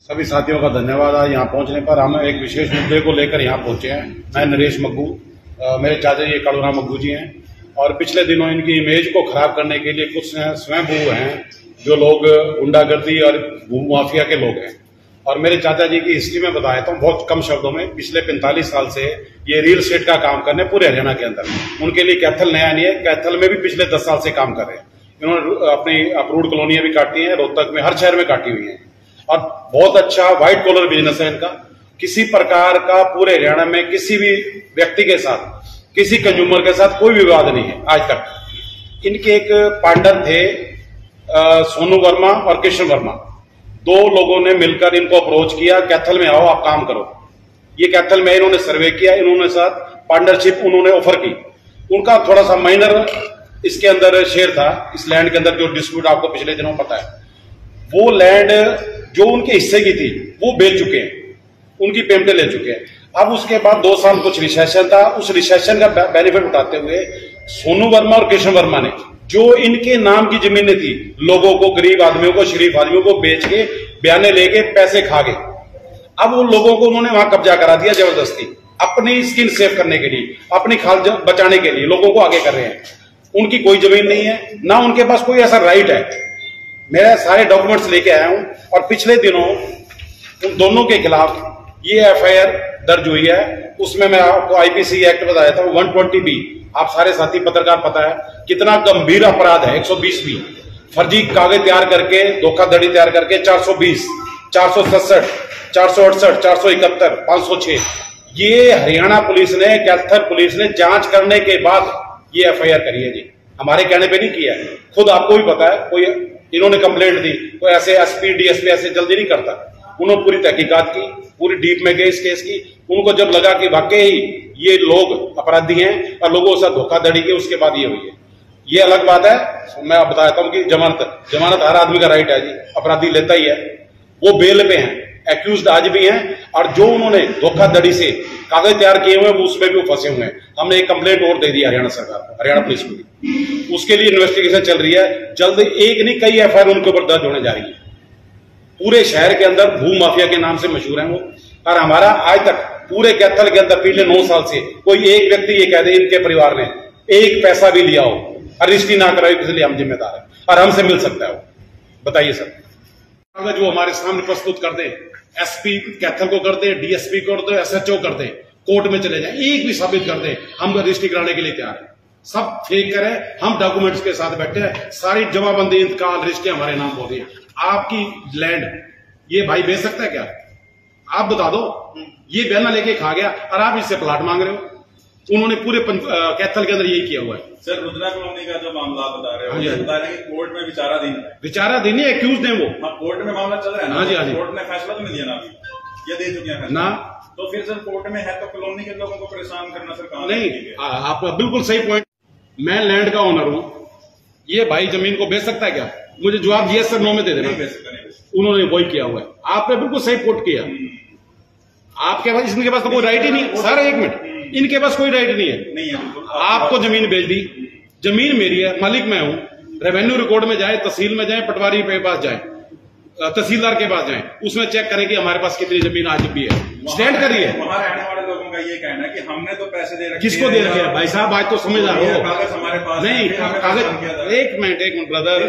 सभी साथियों का धन्यवाद। आज यहाँ पहुंचने पर हम एक विशेष मुद्दे को लेकर यहाँ पहुंचे हैं। मैं नरेश मग्गू, मेरे चाचा जी कालूराम मग्गू जी हैं और पिछले दिनों इनकी इमेज को खराब करने के लिए कुछ स्वयंभू हैं जो लोग गुंडागर्दी और भू माफिया के लोग हैं। और मेरे चाचा जी की हिस्ट्री में बताया तो बहुत कम शब्दों में, पिछले 45 साल से ये रियल एस्टेट का काम करने पूरे हरियाणा के अंदर। उनके लिए कैथल नया नहीं है, कैथल में भी पिछले 10 साल से काम कर रहे हैं। इन्होंने अपनी अप्रूव्ड कॉलोनियां भी काटी हैं, रोहतक में हर शहर में काटी हुई हैं और बहुत अच्छा व्हाइट कॉलर बिजनेस है इनका। किसी प्रकार का पूरे हरियाणा में किसी भी व्यक्ति के साथ, किसी कंज्यूमर के साथ कोई विवाद नहीं है आज तक। इनके एक पार्टनर थे सोनू वर्मा और कृष्ण वर्मा, दो लोगों ने मिलकर इनको अप्रोच किया, कैथल में आओ आप काम करो। ये कैथल में इन्होंने सर्वे किया, इन्होंने साथ पार्टनरशिप उन्होंने ऑफर की। उनका थोड़ा सा माइनर इसके अंदर शेयर था, इस लैंड के अंदर जो डिस्प्यूट आपको पिछले दिनों पता है। वो लैंड जो उनके हिस्से की थी वो बेच चुके हैं, उनकी पेमेंटें ले चुके हैं। अब उसके बाद 2 साल कुछ रिसेशन था, उस रिसेशन का बेनिफिट उठाते हुए सोनू वर्मा और कृष्ण वर्मा ने जो इनके नाम की जमीनें थी, लोगों को, गरीब आदमियों को, शरीफ आदमियों को बेच के बयाने लेके पैसे खा गए। अब वो लोगों को उन्होंने वहां कब्जा करा दिया जबरदस्ती, अपनी स्किन सेव करने के लिए, अपनी खाल बचाने के लिए लोगों को आगे कर रहे हैं। उनकी कोई जमीन नहीं है, ना उनके पास कोई ऐसा राइट है। मेरा सारे डॉक्यूमेंट्स लेके आया हूं और पिछले दिनों उन दोनों के खिलाफ ये एफआईआर दर्ज हुई है। उसमें मैं आपको आईपीसी एक्ट बताया था 120B, आप सारे साथी पत्रकार पता है कितना गंभीर अपराध है। 120B फर्जी कागज तैयार करके, धोखाधड़ी तैयार करके 420, 467, 468, 471, 506 ये हरियाणा पुलिस ने, कैथल पुलिस ने जांच करने के बाद ये एफआईआर करी है जी, हमारे कहने पे नहीं किया है। खुद आपको भी पता है, कोई इन्होंने कंप्लेंट दी, कोई ऐसे एसपी डीएसपी ऐसे जल्दी नहीं करता। उन्होंने पूरी तहकीकात की, पूरी डीप में गए इस केस की। उनको जब लगा कि वाकई ये लोग अपराधी हैं और लोगों से धोखाधड़ी की, उसके बाद ये हुई है। ये अलग बात है। मैं बताता हूं कि जमानत हर आदमी का राइट है जी, अपराधी लेता ही है। वो बेल पे हैं, एक्यूज्ड आज भी हैं और जो उन्होंने धोखाधड़ी से कागज तैयार किए हुए हैं उसमें भी वो फंसे हुए हैं। हमने एक कंप्लेंट और दे दी हरियाणा सरकार को, हरियाणा पुलिस को, उसके लिए इन्वेस्टिगेशन चल रही है। जल्द एक नहीं कई एफआईआर उनके ऊपर दर्ज होने जा रही है। पूरे शहर के अंदर भू माफिया के नाम से मशहूर हैं वो। और हमारा आज तक पूरे कैथल के अंदर पिछले 9 साल से कोई एक व्यक्ति ये कह दे इनके परिवार ने एक पैसा भी लिया हो, रजिस्ट्री ना कराई, इसलिए हम जिम्मेदार हैं और हमसे मिल सकता है वो। बताइए सर, कागज वो हमारे सामने प्रस्तुत कर दे, एसपी कैथल को कर दे, डीएसपी को कर दे, एसएचओ कर दे, कोर्ट में चले जाए, एक भी साबित कर दे, हम रजिस्ट्री कराने के लिए तैयार हैं। सब फेक करे, हम डॉक्यूमेंट्स के साथ बैठे हैं, सारी जमाबंदी, इंतकाल, रजिस्ट्री हमारे नाम हो रही है। आपकी लैंड ये भाई बेच सकता है क्या? आप बता दो। ये बयाना लेके खा गया और आप इससे प्लाट मांग रहे हो। उन्होंने पूरे कैथल के अंदर यही किया हुआ है। सर, रुद्रा कॉलोनी का जो मामला बता रहे हो, ये बता रहे हैं कि कोर्ट में विचाराधीन है, एक्यूज है वो। हाँ, कोर्ट में मामला चल रहा है ना। हाँ जी, हाँ जी। कोर्ट ने फैसला तो नहीं दिया ना अभी, ये दे चुके हैं ना। तो फिर सर कोर्ट में है तो कॉलोनी के लोगों को परेशान करना सर कहां नहीं, आप बिल्कुल सही पॉइंट। मैं लैंड का ओनर हूं, ये भाई जमीन को बेच सकता है क्या? मुझे जवाब यस सर नो में दे देना। उन्होंने वही किया हुआ है। आपने बिल्कुल सही कोट किया। आपके पास, इनके पास तो कोई राइट ही नहीं है सर। एक मिनट, इनके पास कोई राइट नहीं है। आपको जमीन बेच दी, जमीन मेरी है, मालिक मैं हूं। रेवेन्यू रिकॉर्ड में जाए, तहसील में जाए, पटवारी के पास जाए, तहसीलदार के पास जाए, उसमें चेक करें कि हमारे पास कितनी जमीन आज भी है, स्टैंड करिए। वहां रहने वाले लोगों का ये कहना है कि हमने तो पैसे दे रखे। किसको दे रखे हैं भाई साहब? आज तो समझ आ रहे हो, कागज हमारे पास नहीं कागज। एक मिनट ब्रदर,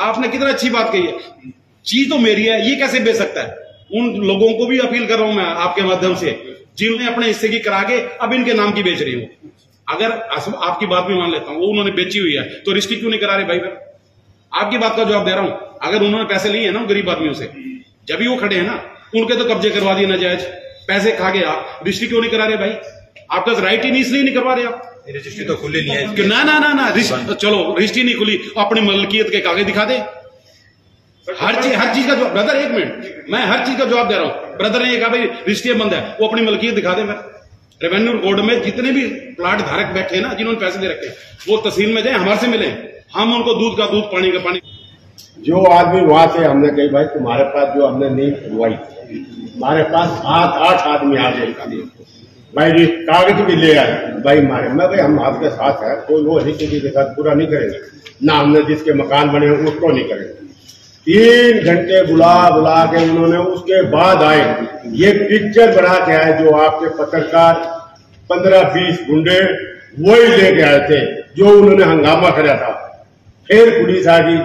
आपने कितना अच्छी बात कही है। चीज तो मेरी है, ये कैसे बेच सकता है? उन लोगों को भी अपील कर रहा हूं मैं आपके माध्यम से, जिन्होंने अपने हिस्से की करा के अब इनके नाम की बेच रही हूं। अगर आपकी बात भी मान लेता हूं, वो उन्होंने बेची हुई है, तो रजिस्ट्री क्यों नहीं करा रहे भाई? फिर आपकी बात का जवाब दे रहा हूं। अगर उन्होंने पैसे लिए हैं ना गरीब आदमियों से, जब भी वो खड़े हैं ना, उनके तो कब्जे करवा दिए नाजायज, पैसे खा गए आप, रजिस्ट्री क्यों नहीं करा रहे भाई? आपका राइट ही नहीं, इसलिए नहीं करवा रहे आप। रजिस्ट्री तो खुली नहीं है। ना, चलो रजिस्ट्री नहीं खुली, अपनी मलकियत के कागज दिखा दे। हर चीज का जवाब ब्रदर, एक मिनट, मैं हर चीज का जवाब दे रहा हूं। ब्रदर ने ये कहा भाई रजिस्ट्री बंद है, वो अपनी मलकियत दिखा दे। रेवेन्यू बोर्ड में जितने भी प्लाट धारक बैठे हैं ना, जिन्होंने पैसे दे रखे, वो तहसील में जाए, हमारे से मिले, हम उनको दूध का दूध, पानी का पानी। जो आदमी वहां से हमने कही भाई तुम्हारे पास जो हमने नींव खुलवाई, हमारे पास 7-8 आदमी आ गए भाई, कागज भी ले आए भाई हमारे। मैं भाई हम आपके साथ है, कोई वो किसी के साथ पूरा नहीं करेंगे ना, हमने जिसके मकान बने उसको नहीं करेंगे। 3 घंटे बुला बुला के उन्होंने उसके बाद आए, ये पिक्चर बना के आए जो आपके पत्रकार 15-20 गुंडे वही लेके आए थे जो उन्होंने हंगामा कराया था। फिर पुलिस आ गई,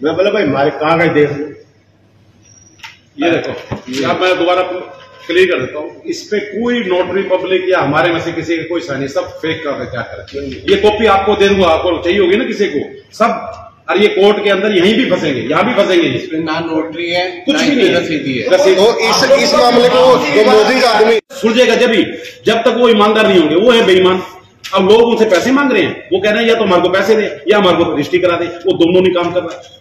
मैं बोला भाई हमारे कागज देखो, ये देखो। अब मैं दोबारा क्लियर कर देता हूँ, इस पे कोई नोटरी पब्लिक या हमारे में से किसी का कोई साइन, सब फेक का क्या करें। ये कॉपी आपको दे दूंगा, आपको चाहिए होगी ना किसी को, सब। और ये कोर्ट के अंदर यहीं भी फंसेंगे, यहाँ भी फंसेंगे। इसमें ना नोटरी है, कुछ भी नहीं, रसीदी है। तो इस मामले को जो मोदी का आदमी सुलझेगा जब तक वो ईमानदार नहीं होंगे, वो है बेईमान। अब लोग उनसे पैसे मांग रहे हैं, वो कह रहे हैं या तो हमारे को पैसे दे या हमारे को रजिस्ट्री करा दे, वो दोनों नहीं काम कर रहा है।